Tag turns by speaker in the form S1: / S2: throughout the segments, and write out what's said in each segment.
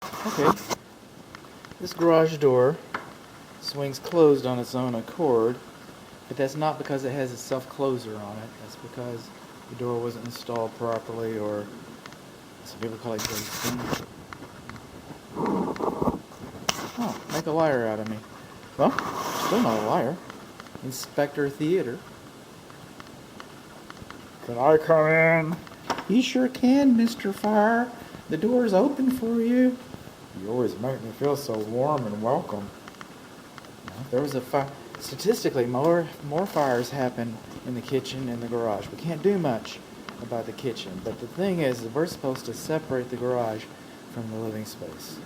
S1: Okay, this garage door swings closed on its own accord, but that's not because it has a self-closer on it. That's because the door wasn't installed properly, or some people call it ghosting. Oh, make a liar out of me. Well, still not a liar. Inspector Theater. Can I come in? You sure can, Mr. Fire. The door's open for you. You always make me feel so warm and welcome. There was a fire. Statistically, more fires happen in the kitchen and the garage. We can't do much about the kitchen, but the thing is that we're supposed to separate the garage from the living space.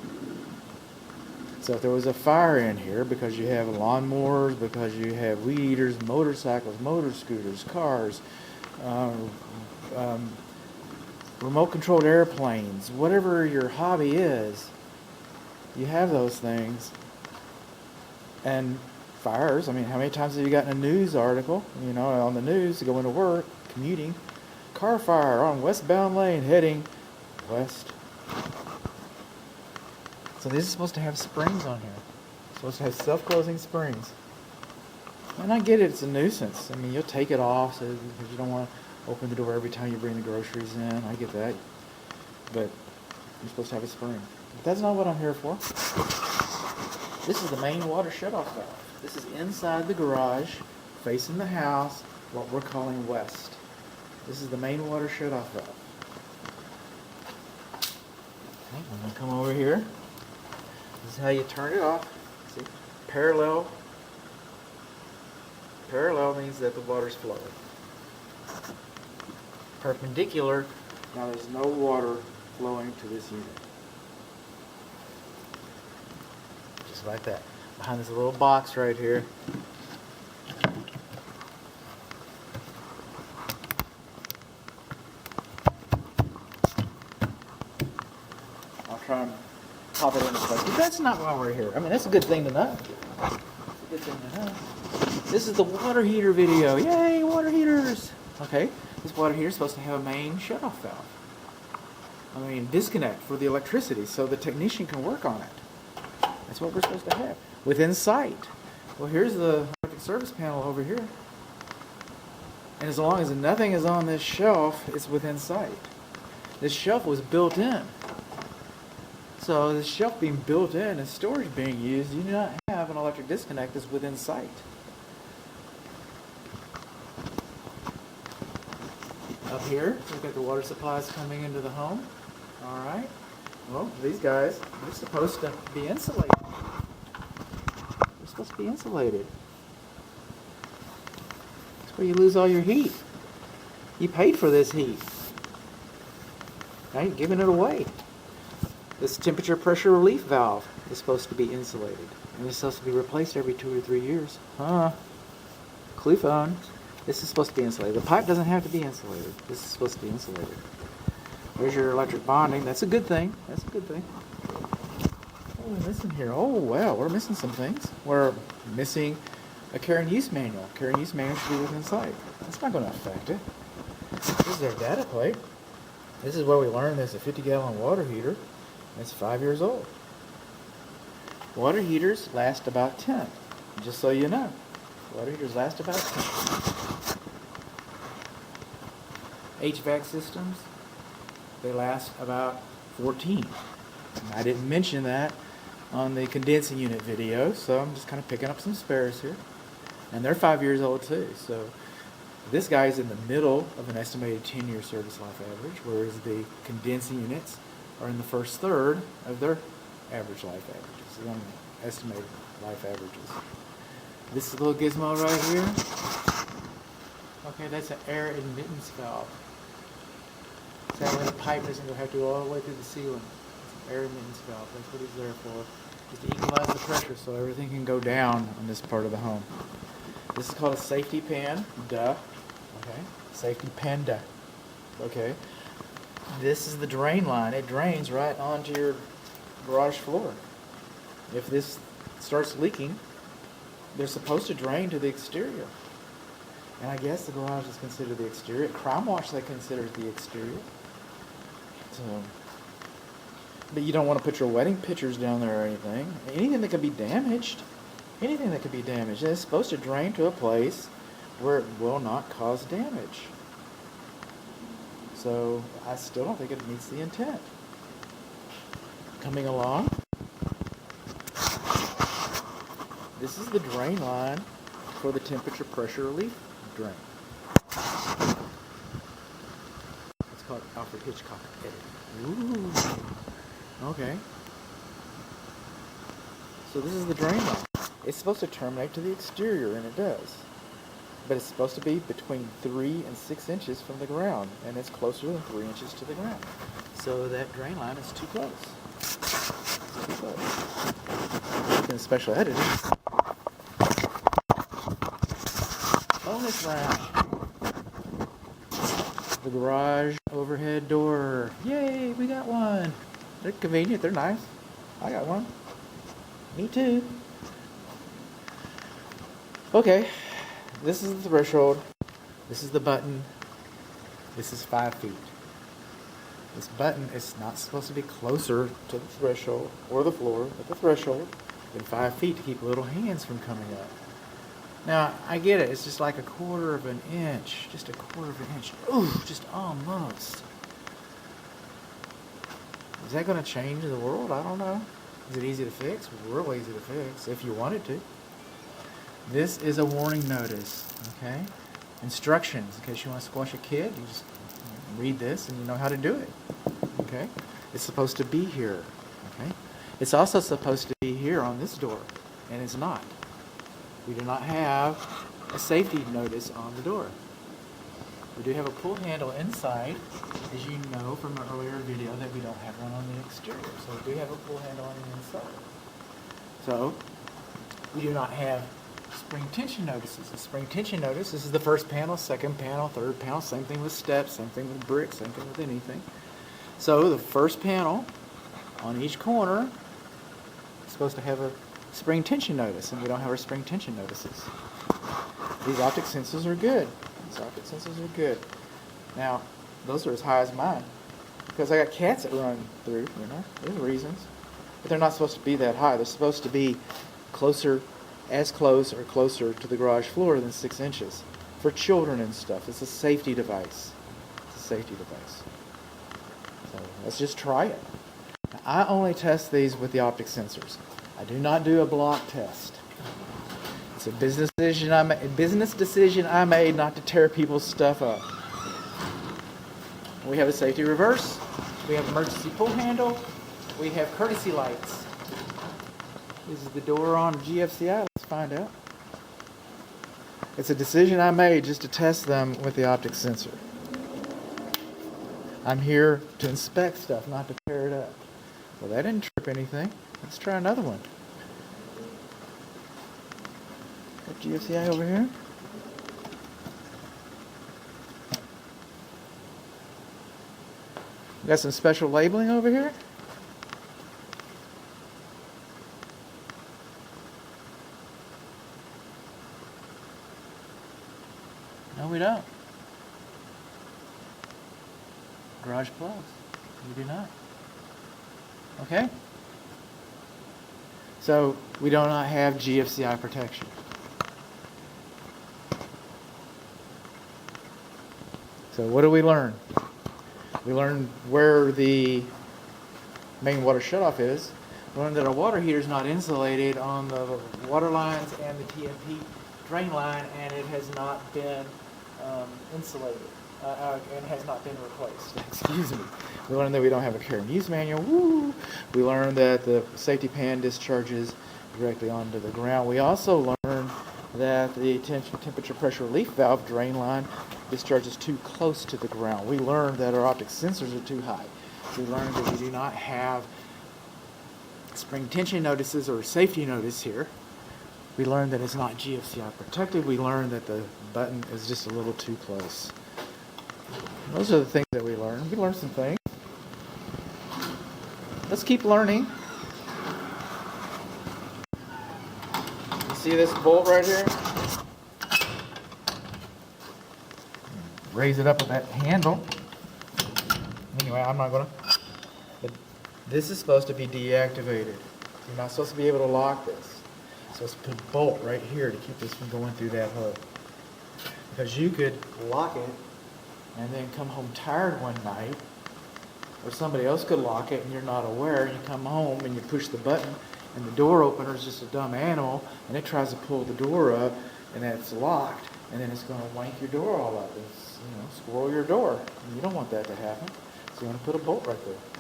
S1: So if there was a fire in here because you have lawnmowers, because you have weed eaters, motorcycles, motor scooters, cars, remote-controlled airplanes, whatever your hobby is, you have those things. And fires, I mean, how many times have you gotten a news article, on the news to go into work, commuting, car fire on westbound lane heading west. So this is supposed to have springs on here. It's supposed to have self-closing springs. And I get it, it's a nuisance. I mean, you'll take it off because you don't want to open the door every time you bring the groceries in. I get that. But you're supposed to have a spring. But that's not what I'm here for. This is the main water shutoff valve. This is inside the garage, facing the house, what we're calling west. This is the main water shutoff valve. Okay, I'm going to come over here. This is how you turn it off. See? Parallel. Parallel means that the water's flowing. Perpendicular, now there's no water flowing to this unit. Just like that. Behind this little box right here. I'll try and pop it into place. But that's not why we're here. I mean, that's a good thing to know. That's a good thing to know. This is the water heater video. Yay, water heaters! Okay, this water heater is supposed to have a main shutoff valve. I mean, disconnect for the electricity so the technician can work on it. That's what we're supposed to have. Within sight. Well, here's the electric service panel over here. And as long as nothing is on this shelf, it's within sight. This shelf was built in. So this shelf being built in and storage being used, you do not have an electric disconnect that's within sight. Up here, we've got the water supplies coming into the home. Alright. Well, these guys, they're supposed to be insulated. They're supposed to be insulated. That's where you lose all your heat. You paid for this heat. Now you're giving it away. This temperature pressure relief valve is supposed to be insulated. And it's supposed to be replaced every 2 or 3 years. Clue phone. This is supposed to be insulated. The pipe doesn't have to be insulated. This is supposed to be insulated. There's your electric bonding. That's a good thing. That's a good thing. What are we missing here? Oh, wow. We're missing some things. We're missing a care and use manual. Care and use manual should be within sight. That's not going to affect it. This is their data plate. This is where we learned there's a 50-gallon water heater. It's 5 years old. Water heaters last about 10. Just so you know. Water heaters last about 10. HVAC systems, they last about 14. And I didn't mention that on the condensing unit video, so I'm just kind of picking up some spares here. And they're 5 years old too, so this guy's in the middle of an estimated 10-year service life average, whereas the condensing units are in the first third of their average life averages, the estimated life averages. This little gizmo right here, okay, that's an air admittance valve. So that way the pipe doesn't have to go all the way through the ceiling. It's an air admittance valve. That's what it's there for. Just to equalize the pressure so everything can go down on this part of the home. This is called a safety pan. Duh. Okay. Safety pan. Duh. Okay. This is the drain line. It drains right onto your garage floor. If this starts leaking, they're supposed to drain to the exterior. And I guess the garage is considered the exterior. Crime Watch, they consider it the exterior. So But you don't want to put your wedding pictures down there or anything. Anything that could be damaged. Anything that could be damaged. And it's supposed to drain to a place where it will not cause damage. So I still don't think it meets the intent. Coming along. This is the drain line for the temperature pressure relief drain. It's called Alfred Hitchcock edit. Ooh. Okay. So this is the drain line. It's supposed to terminate to the exterior, and it does. But it's supposed to be between 3 and 6 inches from the ground, and it's closer than 3 inches to the ground. So that drain line is too close. It's too close. In special editing. Bonus round. The garage overhead door. Yay, we got one. They're convenient, they're nice. I got one. Me too. Okay, this is the threshold. This is the button. This is 5 feet. This button is not supposed to be closer to the threshold or the floor at the threshold than 5 feet to keep little hands from coming up. Now, I get it. It's just like a quarter of an inch. Just a quarter of an inch. Ooh, just almost. Is that going to change the world? I don't know. Is it easy to fix? Real easy to fix if you wanted to. This is a warning notice, okay? Instructions, in case you want to squash a kid, you just read this and you know how to do it, okay? It's supposed to be here, okay? It's also supposed to be here on this door, and it's not. We do not have a safety notice on the door. We do have a pull handle inside, as you know from an earlier video that we don't have one on the exterior. So we do have a pull handle on the inside. So we do not have spring tension notices. A spring tension notice, this is the first panel, second panel, third panel, same thing with steps, same thing with bricks, same thing with anything. So the first panel on each corner is supposed to have a spring tension notice, and we don't have our spring tension notices. These optic sensors are good. These optic sensors are good. Now, those are as high as mine, because I got cats that run through, you know, there's reasons. But they're not supposed to be that high. They're supposed to be closer, as close or closer to the garage floor than 6 inches. For children and stuff, it's a safety device. It's a safety device. So let's just try it. Now, I only test these with the optic sensors. I do not do a block test. It's a business decision I made not to tear people's stuff up. We have a safety reverse. We have emergency pull handle. We have courtesy lights. This is the door on GFCI. Let's find out. It's a decision I made just to test them with the optic sensor. I'm here to inspect stuff, not to tear it up. Well, that didn't trip anything. Let's try another one. Got GFCI over here. We got some special labeling over here. No, we don't. Garage plugs. We do not. Okay? So, we do not have GFCI protection. So, what do we learn? We learned where the main water shutoff is. We learned that our water heater is not insulated on the water lines and the TMP drain line, and it has not been insulated and has not been replaced. Excuse me. We learned that we don't have a care and use manual. Woo! We learned that the safety pan discharges directly onto the ground. We also learned that the temperature pressure relief valve drain line discharges too close to the ground. We learned that our optic sensors are too high. We learned that we do not have spring tension notices or safety notice here. We learned that it's not GFCI protected. We learned that the button is just a little too close. Those are the things that we learned. We learned some things. Let's keep learning. You see this bolt right here? Raise it up with that handle. Anyway, I'm not going to. This is supposed to be deactivated. You're not supposed to be able to lock this. So let's put a bolt right here to keep this from going through that hook. Because you could lock it and then come home tired one night, or somebody else could lock it and you're not aware, and you come home and you push the button and the door opener is just a dumb animal and it tries to pull the door up and it's locked, and then it's going to wank your door all up. It's, squirrel your door. And you don't want that to happen. So you want to put a bolt right there.